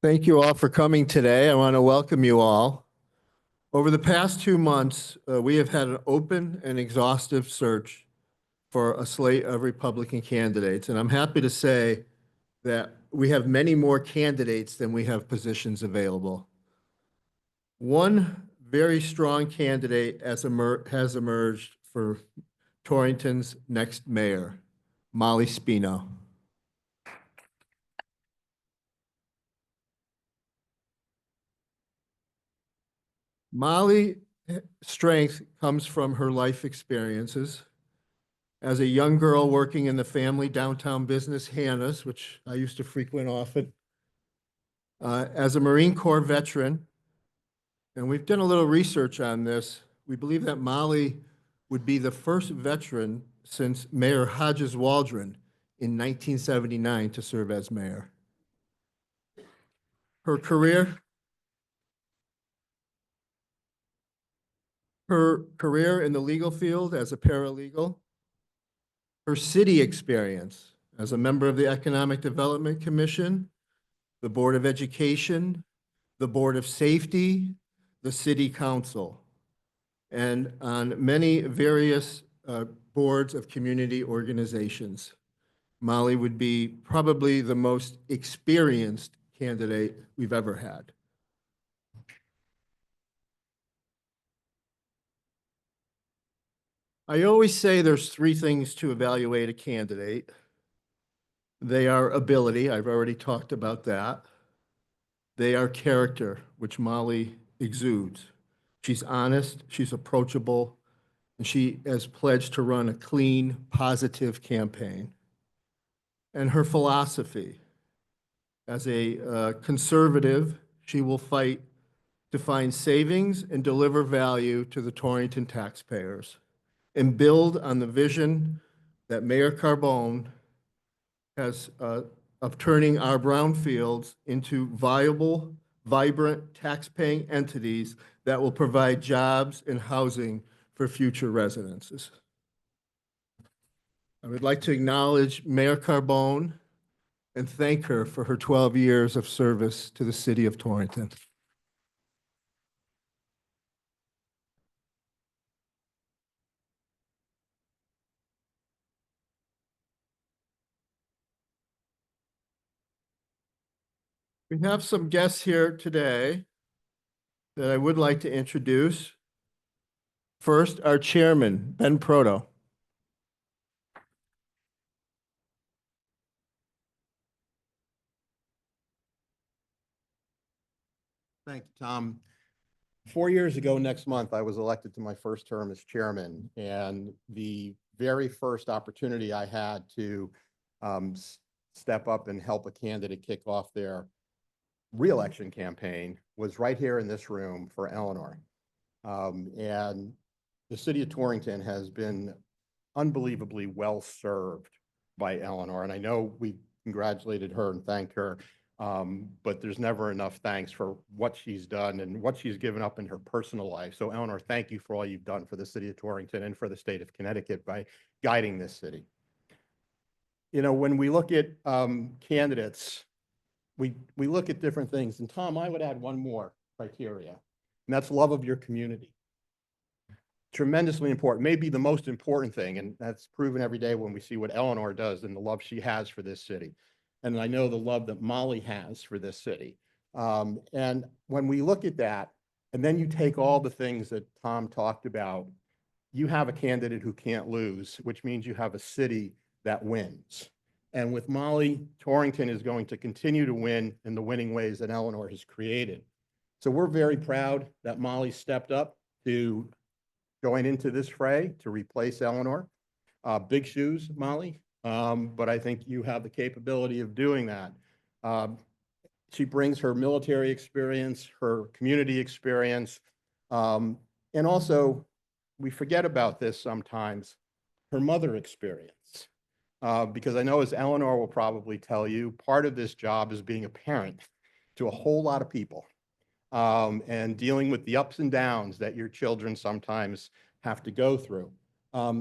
Thank you all for coming today. I want to welcome you all. Over the past 2 months, we have had an open and exhaustive search for a slate of Republican candidates, and I'm happy to say that we have many more candidates than we have positions available. One very strong candidate has emerged for Torrington's next mayor, Molly Spino. Molly's strength comes from her life experiences. As a young girl working in the family downtown business Hannah's, which I used to frequent often, as a Marine Corps veteran, and we've done a little research on this, we believe that Molly would be the first veteran since Mayor Hodges Waldron in 1979 to serve as mayor. Her career in the legal field as a paralegal, her city experience as a member of the Economic Development Commission, the Board of Education, the Board of Safety, the City Council, and on many various boards of community organizations. Molly would be probably the most experienced candidate we've ever had. I always say there's three things to evaluate a candidate. They are ability, I've already talked about that. They are character, which Molly exudes. She's honest, she's approachable, and she has pledged to run a clean, positive campaign. And her philosophy. As a conservative, she will fight to find savings and deliver value to the Torrington taxpayers and build on the vision that Mayor Carbone has of turning our brownfields into viable, vibrant, tax-paying entities that will provide jobs and housing for future residences. I would like to acknowledge Mayor Carbone and thank her for her 12 years of service to the city of Torrington. We have some guests here today that I would like to introduce. First, our chairman, Ben Proto. Thank you, Tom. 4 years ago next month, I was elected to my first term as chairman, and the very first opportunity I had to step up and help a candidate kick off their re-election campaign was right here in this room for Eleanor. And the city of Torrington has been unbelievably well served by Eleanor, and I know we congratulated her and thanked her. But there's never enough thanks for what she's done and what she's given up in her personal life. So Eleanor, thank you for all you've done for the city of Torrington and for the state of Connecticut by guiding this city. You know, when we look at candidates, we look at different things. And Tom, I would add one more criteria, and that's love of your community. Tremendously important, maybe the most important thing, and that's proven every day when we see what Eleanor does and the love she has for this city. And I know the love that Molly has for this city. And when we look at that, and then you take all the things that Tom talked about, you have a candidate who can't lose, which means you have a city that wins. And with Molly, Torrington is going to continue to win in the winning ways that Eleanor has created. So we're very proud that Molly stepped up to going into this fray to replace Eleanor. Big shoes, Molly. But I think you have the capability of doing that. She brings her military experience, her community experience, and also, we forget about this sometimes, her mother experience. Because I know, as Eleanor will probably tell you, part of this job is being a parent to a whole lot of people and dealing with the ups and downs that your children sometimes have to go through.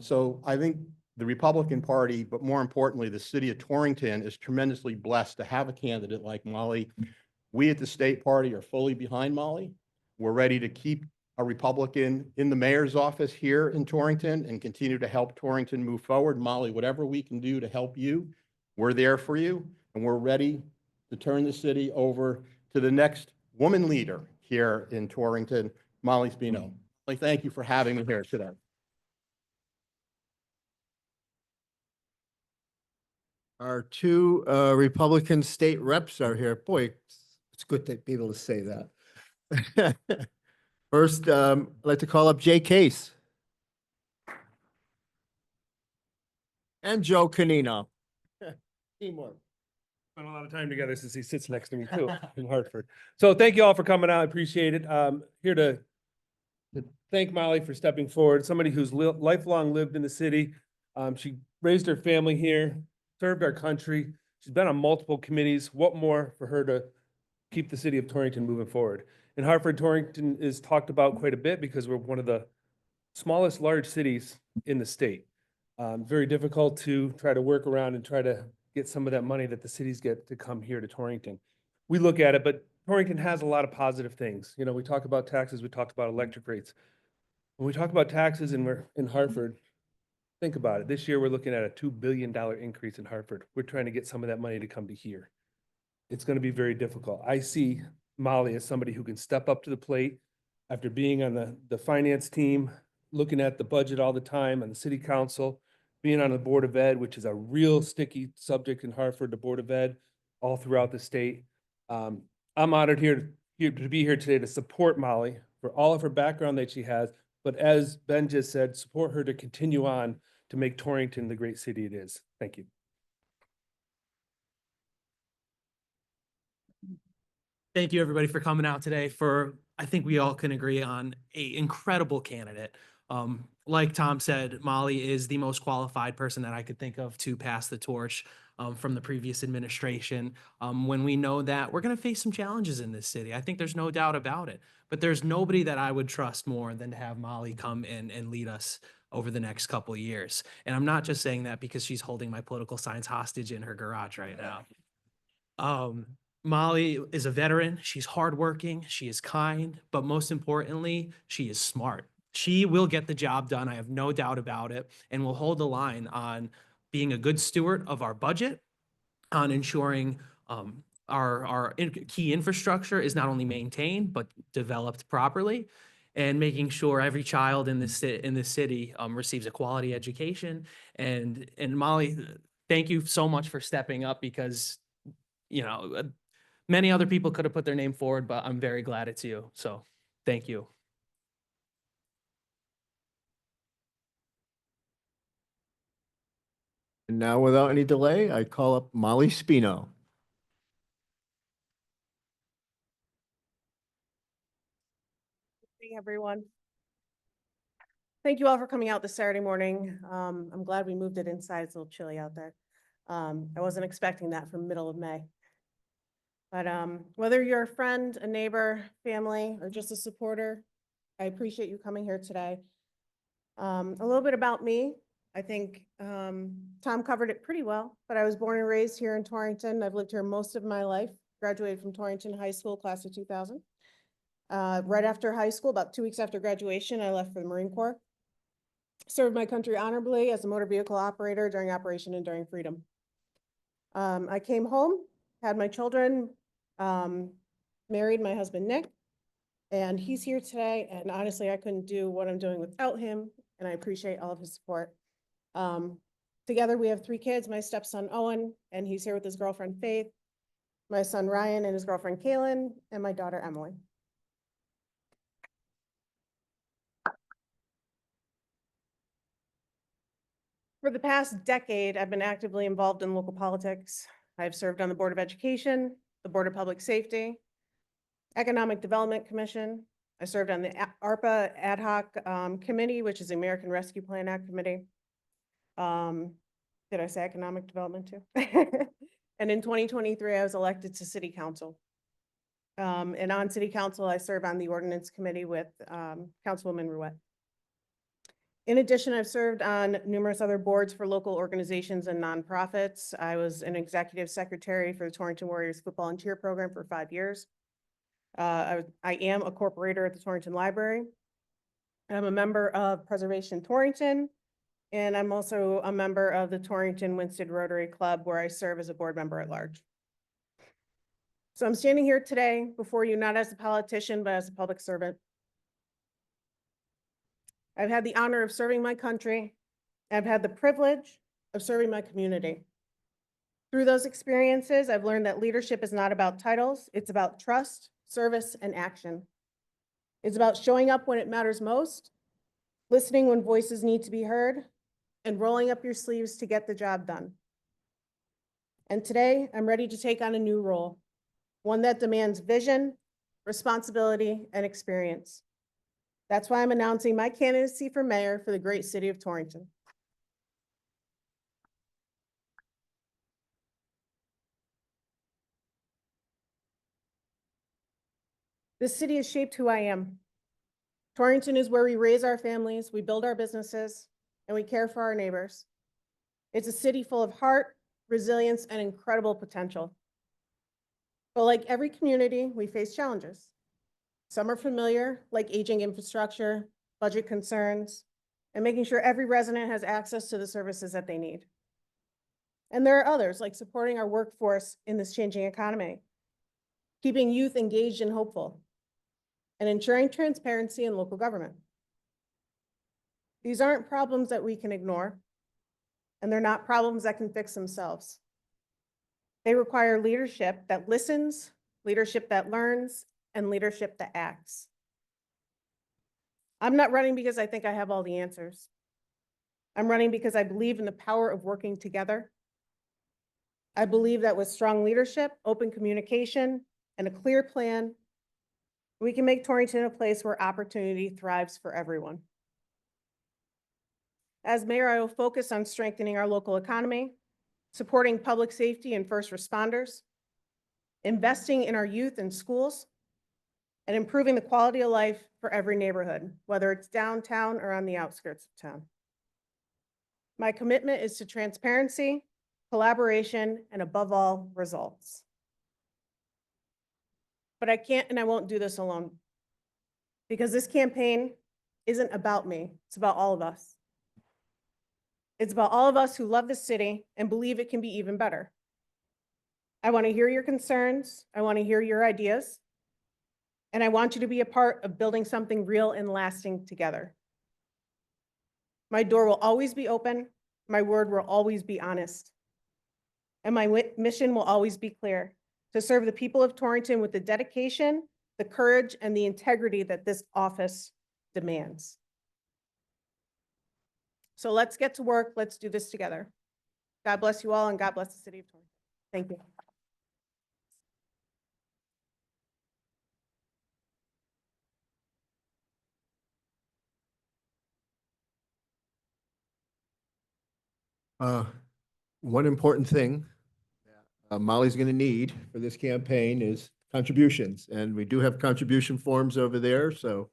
So I think the Republican Party, but more importantly, the city of Torrington, is tremendously blessed to have a candidate like Molly We at the state party are fully behind Molly. We're ready to keep a Republican in the mayor's office here in Torrington and continue to help Torrington move forward. Molly, whatever we can do to help you, we're there for you, and we're ready to turn the city over to the next woman leader here in Torrington, Molly Spino. Molly, thank you for having me here today. Our two Republican state reps are here. Boy, it's good to be able to say that. First, I'd like to call up Jay Case. And Joe Canino. Teamwork. Spent a lot of time together since he sits next to me too in Hartford. So thank you all for coming out. I appreciate it. Here to thank Molly for stepping forward, somebody who's lifelong lived in the city. She raised her family here, served our country. She's been on multiple committees. What more for her to keep the city of Torrington moving forward? In Hartford, Torrington is talked about quite a bit because we're one of the smallest large cities in the state. Very difficult to try to work around and try to get some of that money that the cities get to come here to Torrington. We look at it, but Torrington has a lot of positive things. You know, we talk about taxes, we talked about electric rates. When we talk about taxes and we're in Hartford, think about it. This year, we're looking at a $2 billion increase in Hartford. We're trying to get some of that money to come to here. It's going to be very difficult. I see Molly as somebody who can step up to the plate after being on the finance team, looking at the budget all the time, on the city council, being on the Board of Ed, which is a real sticky subject in Hartford, the Board of Ed, all throughout the state. I'm honored to be here today to support Molly for all of her background that she has, but as Ben just said, support her to continue on to make Torrington the great city it is. Thank you. Thank you, everybody, for coming out today. I think we all can agree on an incredible candidate. Like Tom said, Molly is the most qualified person that I could think of to pass the torch from the previous administration. When we know that we're going to face some challenges in this city, I think there's no doubt about it. But there's nobody that I would trust more than to have Molly come in and lead us over the next couple of years. And I'm not just saying that because she's holding my political science hostage in her garage right now. Molly is a veteran. She's hardworking. She is kind, but most importantly, she is smart. She will get the job done. I have no doubt about it, and will hold the line on being a good steward of our budget, on ensuring our key infrastructure is not only maintained but developed properly, and making sure every child in this city receives a quality education. And Molly, thank you so much for stepping up because, you know, many other people could have put their name forward, but I'm very glad it's you. So thank you. And now, without any delay, I call up Molly Spino. Hey, everyone. Thank you all for coming out this Saturday morning. I'm glad we moved it inside. It's a little chilly out there. I wasn't expecting that from middle of May. But whether you're a friend, a neighbor, family, or just a supporter, I appreciate you coming here today. A little bit about me. I think Tom covered it pretty well, but I was born and raised here in Torrington. I've lived here most of my life. Graduated from Torrington High School, class of 2000. Right after high school, about 2 weeks after graduation, I left for the Marine Corps. Served my country honorably as a motor vehicle operator during Operation Enduring Freedom. I came home, had my children, married my husband, Nick, and he's here today. And honestly, I couldn't do what I'm doing without him, and I appreciate all of his support. Together, we have 3 kids, my stepson, Owen, and he's here with his girlfriend, Faith, my son, Ryan, and his girlfriend, Kaylin, and my daughter, Emily. For the past decade, I've been actively involved in local politics. I've served on the Board of Education, the Board of Public Safety, Economic Development Commission. I served on the ARPA Ad Hoc Committee, which is the American Rescue Plan Act Committee. Did I say Economic Development too? And in 2023, I was elected to City Council. And on City Council, I serve on the Ordinance Committee with Councilwoman Ruette. In addition, I've served on numerous other boards for local organizations and nonprofits. I was an executive secretary for the Torrington Warriors Football and Cheer Program for 5 years. I am a corporator at the Torrington Library. I'm a member of Preservation Torrington, and I'm also a member of the Torrington Winston Rotary Club, where I serve as a board member at large. So I'm standing here today before you not as a politician, but as a public servant. I've had the honor of serving my country. I've had the privilege of serving my community. Through those experiences, I've learned that leadership is not about titles. It's about trust, service, and action. It's about showing up when it matters most, listening when voices need to be heard, and rolling up your sleeves to get the job done. And today, I'm ready to take on a new role, one that demands vision, responsibility, and experience. That's why I'm announcing my candidacy for mayor for the great city of Torrington. This city has shaped who I am. Torrington is where we raise our families, we build our businesses, and we care for our neighbors. It's a city full of heart, resilience, and incredible potential. But like every community, we face challenges. Some are familiar, like aging infrastructure, budget concerns, and making sure every resident has access to the services that they need. And there are others, like supporting our workforce in this changing economy, keeping youth engaged and hopeful, and ensuring transparency in local government. These aren't problems that we can ignore, and they're not problems that can fix themselves. They require leadership that listens, leadership that learns, and leadership that acts. I'm not running because I think I have all the answers. I'm running because I believe in the power of working together. I believe that with strong leadership, open communication, and a clear plan, we can make Torrington a place where opportunity thrives for everyone. As mayor, I will focus on strengthening our local economy, supporting public safety and first responders, investing in our youth and schools, and improving the quality of life for every neighborhood, whether it's downtown or on the outskirts of town. My commitment is to transparency, collaboration, and above all, results. But I can't and I won't do this alone, because this campaign isn't about me, it's about all of us. It's about all of us who love the city and believe it can be even better. I want to hear your concerns, I want to hear your ideas, and I want you to be a part of building something real and lasting together. My door will always be open, my word will always be honest, and my mission will always be clear: to serve the people of Torrington with the dedication, the courage, and the integrity that this office demands. So let's get to work, let's do this together. God bless you all, and God bless the city of Torrington. Thank you. One important thing Molly's going to need for this campaign is contributions, and we do have contribution forms over there, so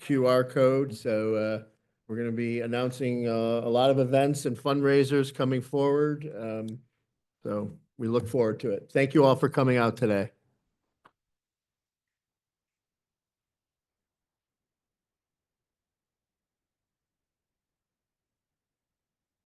QR code. So we're going to be announcing a lot of events and fundraisers coming forward. So we look forward to it. Thank you all for coming out today.